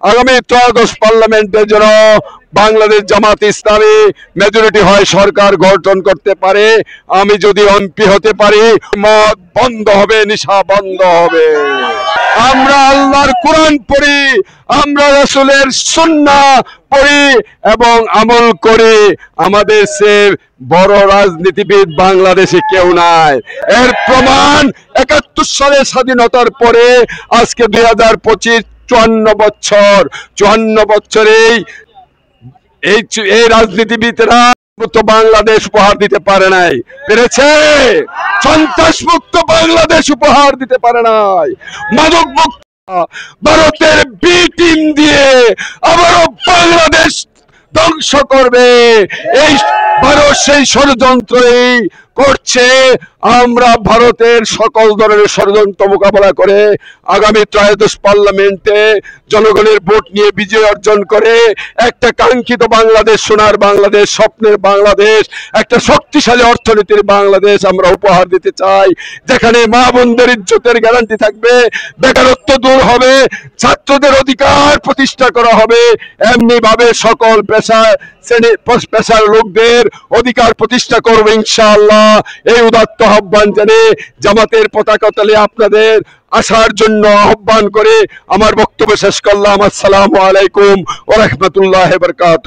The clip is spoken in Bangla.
আগামী ত্রয়োদশ পার্লামেন্টের জন্য বাংলাদেশ জামাত ইসলামী মেজরিটি হয় সরকার গঠন করতে পারে। আমি যদি এমপি হতে পারি, মদ বন্ধ হবে, নেশা বন্ধ হবে। আমরা আল্লাহর কোরআন পড়ি, আমরা রাসূলের সুন্নাহ পড়ি এবং আমল করি। আমাদের সে বড় রাজনীতিবিদ বাংলাদেশে কেউ নাই। এর প্রমাণ ৭১ সালের স্বাধীনতার পরে আজকে ২০২৫ 54 বছরে এই রাজনীতিবিদরা তো বাংলাদেশ উপহার দিতে পারে নাই, পেরেছে? সন্ত্রাস মুক্ত বাংলাদেশ উপহার দিতে পারে নাই। মাদক মুক্ত ভারতের বি টিম দিয়ে আবারও বাংলাদেশ ধ্বংস করবে, এই ভারত সেই ষড়যন্ত্রই করছে। আমরা ভারতের সকল ধরনের ষড়যন্ত্র মোকাবেলা করে আগামী ত্রয়োদশ পার্লামেন্টে জনগণের ভোট নিয়ে বিজয় অর্জন করে একটা কাঙ্ক্ষিত বাংলাদেশ, সোনার বাংলাদেশ, স্বপ্নের বাংলাদেশ, একটা শক্তিশালী অর্থনীতির বাংলাদেশ আমরা উপহার দিতে চাই, যেখানে মা বোনদের ইজ্জতের গ্যারান্টি থাকবে, বেকারত্ব দূর হবে, ছাত্রদের অধিকার প্রতিষ্ঠা করা হবে, এমনি ভাবে সকল পেশার লোকদের অধিকার প্রতিষ্ঠা করবে ইনশাআল্লাহ। এই উদাত্ত আহ্বান জানিয়ে জামাতের পতাকা তলে আপনাদের আসার জন্য আহ্বান করে আমার বক্তব্য শেষ করলাম। আসসালামু আলাইকুম ওয়া রাহমাতুল্লাহি ওয়া বারাকাতুহু।